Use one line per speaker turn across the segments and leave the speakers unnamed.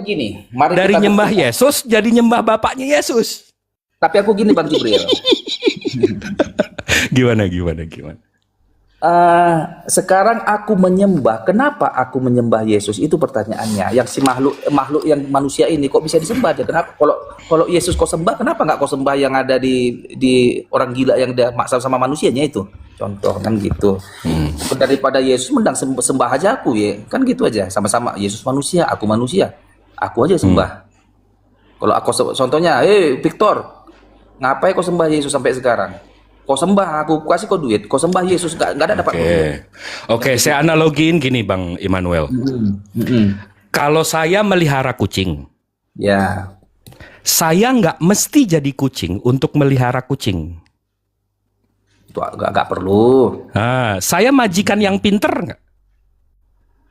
begini, mari
Dari
kita
nyembah
buktikan.
Yesus jadi nyembah bapaknya Yesus.
Tapi aku gini Bang Jibril.
Gimana?
Sekarang aku menyembah. Kenapa aku menyembah Yesus? Itu pertanyaannya. Yang si makhluk yang manusia ini kok bisa disembah dia? Kenapa? Kalau Yesus kau sembah, kenapa nggak kau sembah yang ada di orang gila yang dia maksa sama manusianya itu? Contoh kan gitu. Daripada Yesus mendang sembah aja aku ya. Kan gitu aja. Sama-sama Yesus manusia, aku manusia. Aku aja sembah. Kalau aku contohnya, Victor, ngapain kau sembah Yesus sampai sekarang? Kau sembah, aku kasih kau duit. Kau sembah Yesus, nggak ada dapat.
Oke, saya analogiin gini Bang Immanuel. Kalau saya melihara kucing,
Ya,
saya nggak mesti jadi kucing untuk melihara kucing.
itu nggak perlu.
Saya majikan yang pinter nggak?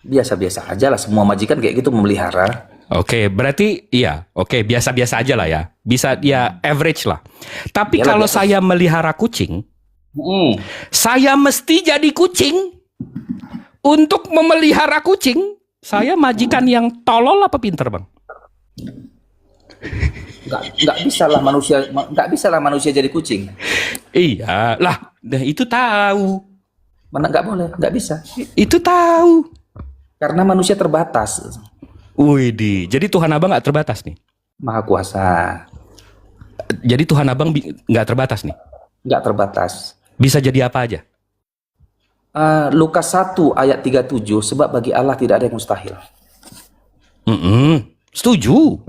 Biasa-biasa aja lah. Semua majikan kayak gitu memelihara.
Oke, berarti iya. Oke, biasa-biasa aja lah ya. Bisa ya average lah. Tapi
Iyalah,
kalau
biasa.
saya melihara kucing, saya mesti jadi kucing. Untuk memelihara kucing, saya majikan yang tolol apa pinter, Bang?
Nggak bisa lah manusia jadi kucing.
Iya, lah, itu tahu.
Mana nggak boleh, nggak bisa.
Itu tahu.
Karena manusia terbatas.
Widih, jadi Tuhan Abang nggak terbatas nih?
Maha kuasa.
Jadi Tuhan Abang nggak terbatas nih?
Nggak terbatas.
Bisa jadi apa aja?
Lukas 1 ayat 37, sebab bagi Allah tidak ada yang mustahil.
Setuju.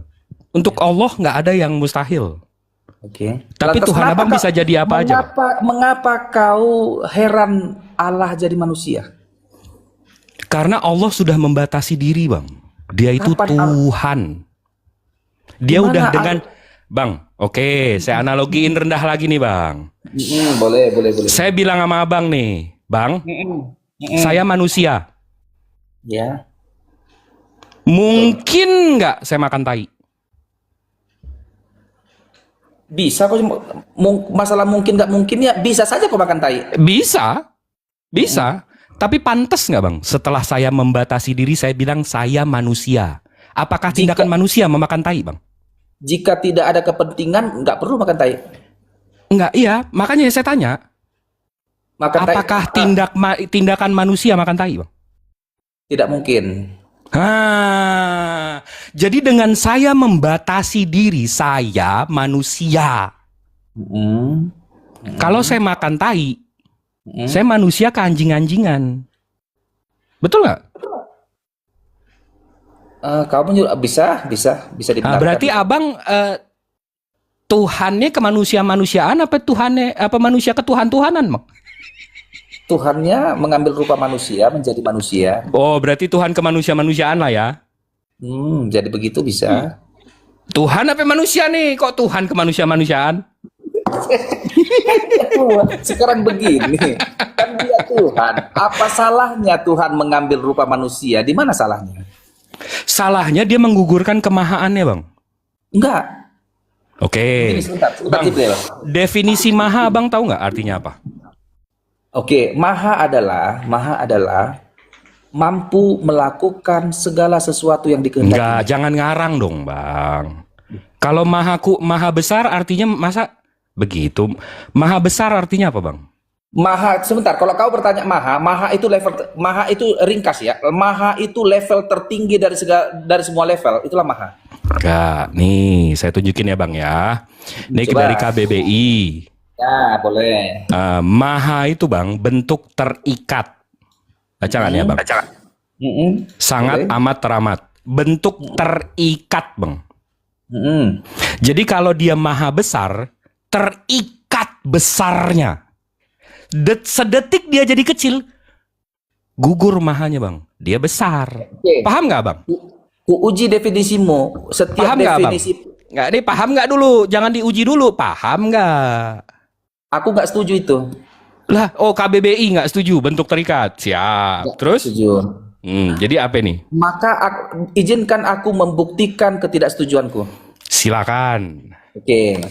Untuk Allah nggak ada yang mustahil.
Oke.
Tapi
Lantas
Tuhan Abang bisa jadi apa aja, Bang?
Mengapa kau heran Allah jadi manusia?
Karena Allah sudah membatasi diri, Bang. Dia itu Tuhan. Dia udah dengan... Bang, oke, saya analogiin rendah lagi nih, Bang.
Boleh.
Saya bilang sama Abang nih, Bang, saya manusia.
Ya.
Mungkin nggak saya makan tai?
Bisa kok, masalah mungkin nggak mungkin ya bisa saja kau makan tai.
Bisa. Tapi pantas nggak, Bang? Setelah saya membatasi diri, saya bilang saya manusia. Apakah tindakan manusia memakan tai, Bang?
Jika tidak ada kepentingan, nggak perlu makan tai.
Enggak, iya. Makanya saya tanya, apakah tindakan manusia makan tai, Bang?
Tidak mungkin.
Jadi dengan saya membatasi diri, saya manusia. Kalau saya makan tai, saya manusia keanjing-anjingan. Betul nggak?
Kamu bisa dibenarkan.
Berarti Abang Tuhannya kemanusia-manusiaan apa manusia ketuhan-tuhanan, Bang?
Tuhannya mengambil rupa manusia menjadi manusia.
Oh, berarti Tuhan kemanusia-manusiaan lah ya.
Jadi begitu bisa.
Tuhan apa manusia nih? Kok Tuhan kemanusia-manusiaan?
Sekarang begini, kan dia Tuhan. Apa salahnya Tuhan mengambil rupa manusia? Di mana salahnya?
Salahnya dia menggugurkan kemahaannya, Bang.
Enggak.
Oke.
Sebentar,
Bang, definisi maha Bang tahu nggak artinya apa?
Oke, maha adalah mampu melakukan segala sesuatu yang dikehendaki.
Enggak, jangan ngarang dong, Bang. Kalau maha besar artinya masa begitu? Maha besar artinya apa, Bang?
Maha, sebentar, kalau kau bertanya maha itu ringkas ya. Maha itu level tertinggi dari semua level, itulah maha.
Enggak, nih saya tunjukin ya, Bang ya. Ini
Coba.
dari KBBI.
Ya, boleh.
Maha itu, Bang, bentuk terikat. Baca kan ya, Bang? Sangat
boleh.
amat teramat. Bentuk terikat, Bang. Jadi kalau dia maha besar, terikat besarnya. Sedetik dia jadi kecil, gugur mahanya, Bang. Dia besar.
Oke.
Paham nggak, Bang?
Ku uji definisimu. Setiap
Paham nggak, Bang?
definisi.
Nggak, nih paham nggak dulu? Jangan diuji dulu. Paham nggak?
Aku nggak setuju itu.
Lah, oh KBBI nggak setuju bentuk terikat. Siap.
Nggak
Terus?
setuju.
Jadi apa nih?
Maka izinkan aku membuktikan ketidaksetujuanku.
Silakan.
Oke.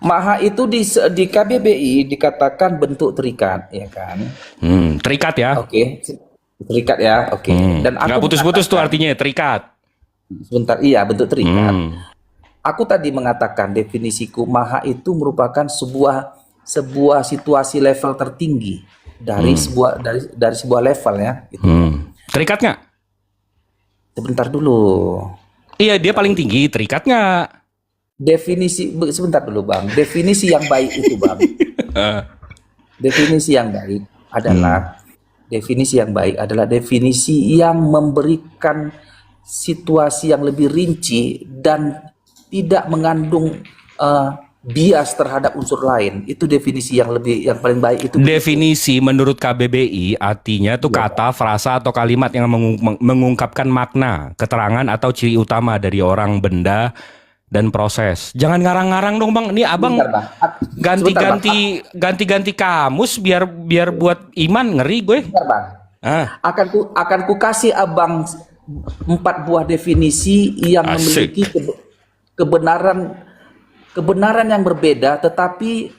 Maha itu di KBBI dikatakan bentuk terikat, ya kan?
Terikat ya.
Oke. Terikat ya, oke. Dan aku
nggak putus-putus tuh
mengatakan-
artinya terikat.
Sebentar, iya bentuk terikat.
Hmm.
Aku tadi mengatakan definisiku maha itu merupakan sebuah situasi level tertinggi dari sebuah level ya. Gitu.
Terikat nggak?
Sebentar dulu.
Iya, dia paling tinggi. Terikat nggak?
Sebentar dulu Bang. Definisi yang baik itu Bang. Definisi yang baik adalah definisi yang memberikan situasi yang lebih rinci dan tidak mengandung bias terhadap unsur lain. Itu definisi yang paling baik itu.
Definisi menurut KBBI artinya tuh kata, frasa atau kalimat yang mengungkapkan makna, keterangan atau ciri utama dari orang, benda, dan proses. Jangan ngarang-ngarang dong Bang. Ini Abang ganti-ganti kamus biar buat iman, ngeri gue.
Bentar, Bang. Akan ku kasih Abang 4 buah definisi yang memiliki kebenaran yang berbeda, tetapi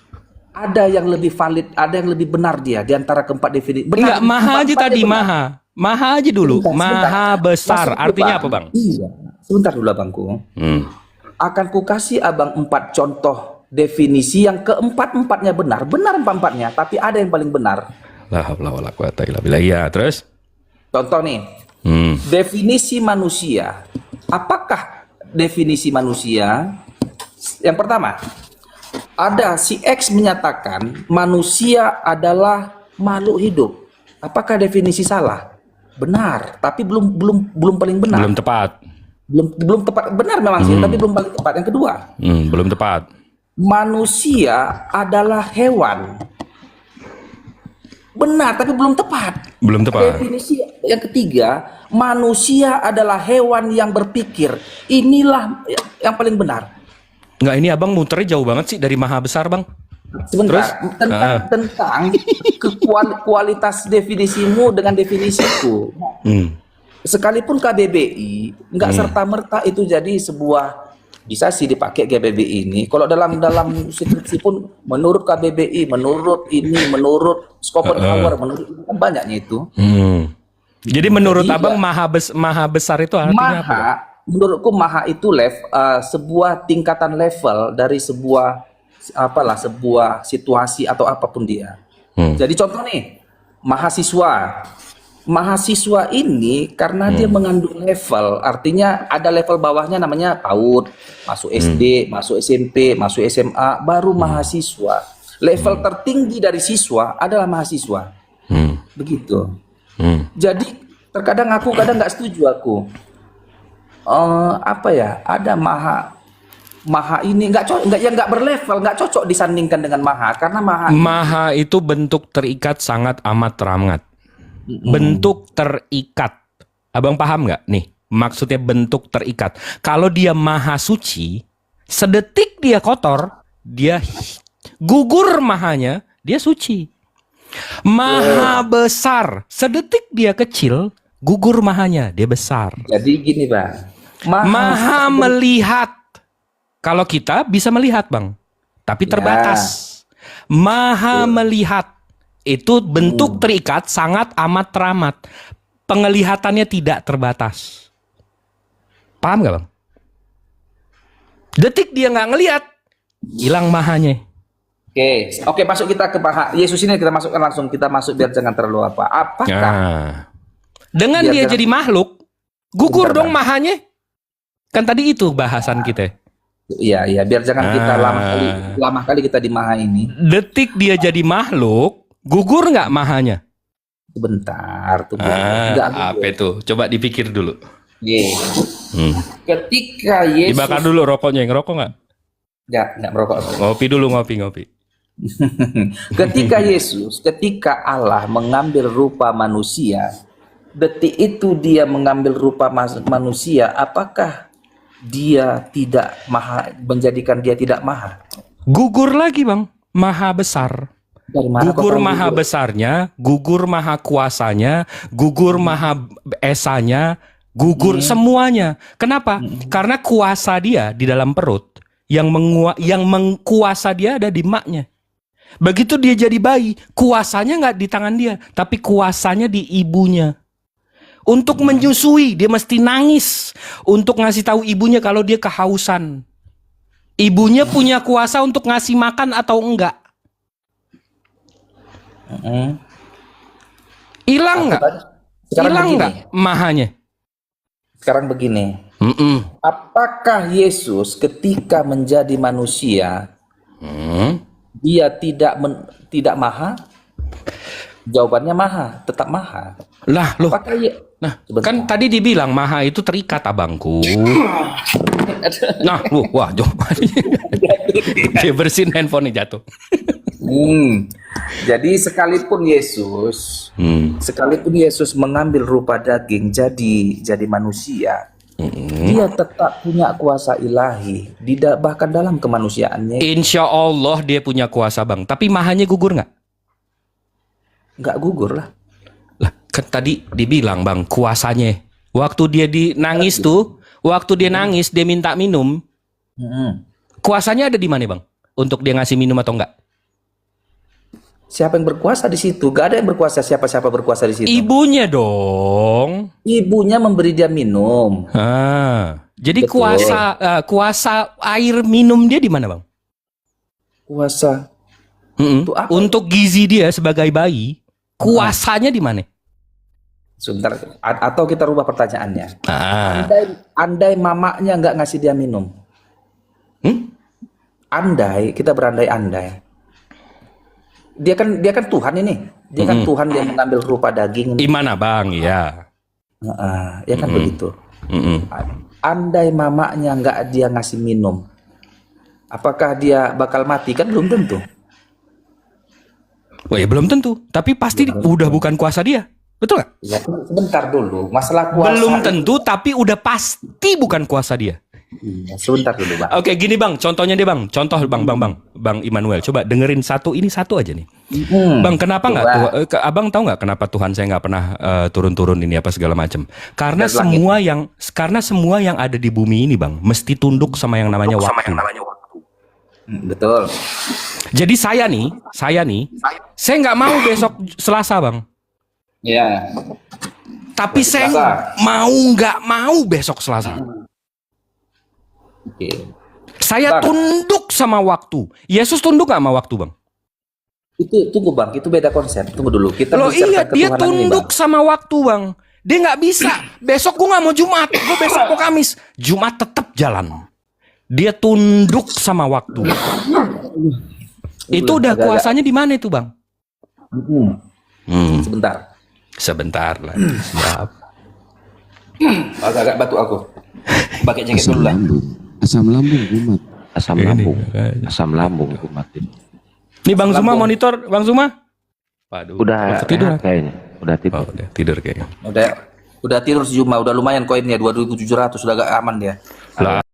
ada yang lebih valid, ada yang lebih benar dia di antara keempat definisi.
Enggak, maha aja tadi, maha aja dulu. Maha besar artinya apa Bang?
Iya, sebentar dulu Abangku. Akan ku kasih Abang 4 contoh definisi yang keempat-empatnya benar 4-empatnya, tapi ada yang paling benar.
La haula wala quwata illa billah. Iya, terus?
Contoh nih. Definisi manusia. Apakah definisi manusia? Yang pertama, ada si X menyatakan manusia adalah makhluk hidup. Apakah definisi salah? Benar, tapi belum paling benar.
Belum tepat.
Belum tepat, benar memang sih, tapi belum paling tepat. Yang kedua,
belum tepat.
Manusia adalah hewan. Benar, tapi belum tepat.
Belum tepat.
Definisi yang ketiga, manusia adalah hewan yang berpikir. Inilah yang paling benar.
Enggak, ini Abang muternya jauh banget sih dari maha besar Bang.
Sebentar, tentang kualitas definisimu dengan definisiku. Sekalipun KBBI nggak serta-merta itu jadi sebuah, bisa sih dipakai KBBI ini. Kalau dalam skripsi pun menurut KBBI, menurut Schopenhauer, menurut kan banyaknya itu.
Jadi menurut Abang maha besar itu artinya apa?
Menurutku maha itu sebuah tingkatan level dari sebuah situasi atau apapun dia. Jadi contoh nih, mahasiswa ini karena dia mengandung level, artinya ada level bawahnya namanya PAUD, masuk SD, masuk SMP, masuk SMA, baru mahasiswa. Level tertinggi dari siswa adalah mahasiswa. Begitu. Jadi terkadang aku nggak setuju aku. Ada maha ini nggak berlevel, nggak cocok disandingkan dengan maha, karena
maha itu bentuk terikat sangat amat teramat. Bentuk terikat. Abang paham nggak nih maksudnya bentuk terikat? Kalau dia maha suci, sedetik dia kotor, dia gugur mahanya, dia suci. Maha besar, sedetik dia kecil, gugur mahanya, dia besar.
Jadi gini Bang,
maha melihat. Kalau kita bisa melihat Bang, tapi terbatas. Maha melihat. Itu bentuk terikat sangat amat teramat. Penglihatannya tidak terbatas. Paham gak Bang? Detik dia nggak ngelihat, hilang mahanya.
Oke, masuk kita ke maha Yesus ini, kita masukkan langsung, kita masuk biar jangan terlalu apa. Apakah
dengan dia jadi makhluk, gugur dong mahanya? Kan tadi itu bahasan kita.
Iya, biar jangan kita lama kali kita di maha ini.
Detik dia jadi makhluk, gugur nggak mahanya?
Sebentar, tunggu.
Apa itu? Coba dipikir dulu.
Ketika Yesus
dibakar dulu rokoknya, ngerokok nggak?
Nggak merokok.
Ngopi dulu, ngopi.
Ketika Allah mengambil rupa manusia, detik itu dia mengambil rupa manusia, apakah dia tidak maha, menjadikan dia tidak maha?
Gugur lagi Bang, maha besar. Gugur maha besarnya, gugur maha kuasanya, gugur maha esanya, gugur semuanya. Kenapa? Karena kuasa dia di dalam perut, yang mengkuasa dia ada di maknya. Begitu dia jadi bayi, kuasanya nggak di tangan dia, tapi kuasanya di ibunya. Untuk menyusui, dia mesti nangis. Untuk ngasih tahu ibunya kalau dia kehausan. Ibunya punya kuasa untuk ngasih makan atau enggak? Hilang nggak?
Sekarang
Hilang
begini.
nggak mahanya?
Sekarang begini. Apakah Yesus ketika menjadi manusia dia tidak maha? Jawabannya maha, tetap maha.
Lah, loh.
Apakah
Nah,
Sebentar.
kan tadi dibilang maha itu terikat, abangku. Nah, wah, jawabannya. Dia bersihin handphonenya jatuh.
Jadi sekalipun Yesus mengambil rupa daging jadi manusia, dia tetap punya kuasa ilahi, bahkan dalam kemanusiaannya.
Insya Allah dia punya kuasa, Bang. Tapi mahanya gugur nggak?
Nggak gugur lah.
Lah, kan tadi dibilang, Bang, kuasanya. Waktu dia nangis tuh, waktu dia nangis, dia minta minum. Kuasanya ada di mana, Bang? Untuk dia ngasih minum atau enggak?
Siapa yang berkuasa di situ? Gak ada yang berkuasa. Siapa berkuasa di situ?
Ibunya dong.
Ibunya memberi dia minum.
Jadi
Betul.
kuasa air minum dia di mana, Bang?
Kuasa. Itu apa?
Untuk gizi dia sebagai bayi, kuasanya di mana?
Sebentar. Atau kita rubah pertanyaannya. Andai mamanya nggak ngasih dia minum. Andai, kita berandai-andai. Dia kan Tuhan ini. Dia kan Tuhan yang mengambil rupa daging.
Gimana, Bang? Ya.
Ya kan begitu. Andai mamanya nggak dia ngasih minum, apakah dia bakal mati? Kan belum tentu.
Oh ya belum tentu. Tapi pasti udah bukan kuasa dia. Betul nggak?
Ya, sebentar dulu. Masalah kuasa.
Belum tentu, tapi udah pasti bukan kuasa dia.
Iya, sebentar dulu, Bang.
Oke, gini, Bang. Contohnya deh, Bang. Contoh, Bang Immanuel. Coba dengerin ini satu aja nih. Bang, kenapa nggak? Abang tahu nggak kenapa Tuhan saya nggak pernah turun-turun ini apa segala macam? Karena semua yang ada di bumi ini, Bang, mesti tunduk sama yang namanya waktu.
Betul.
Jadi saya nggak mau besok Selasa, Bang.
Iya.
Tapi saya nggak mau besok Selasa.
Oke.
Saya tunduk sama waktu. Yesus tunduk nggak sama waktu, Bang?
Itu tunggu, Bang, itu beda konsep. Tunggu dulu. Kita
Loh iya,
bicarakan
dia
ketuhanan
tunduk
ini, Bang.
sama waktu, Bang. Dia nggak bisa. Besok gua nggak mau Jumat, gua besok mau Kamis. Jumat tetap jalan. Dia tunduk sama waktu. Itu udah kuasanya di mana itu, Bang? Sebentar lah. Siap.
Agak batuk aku. Pakai jaket dulu lah.
Asam lambung kumat.
Asam lambung kumat.
Nih Bang Zuma monitor, Bang Zuma. Waduh,
Udah
tidur
kayaknya. Udah tidur.
Oh, udah tidur kayaknya.
Udah tidur si Juma, udah lumayan koinnya 2.700, sudah agak aman dia.
Lah,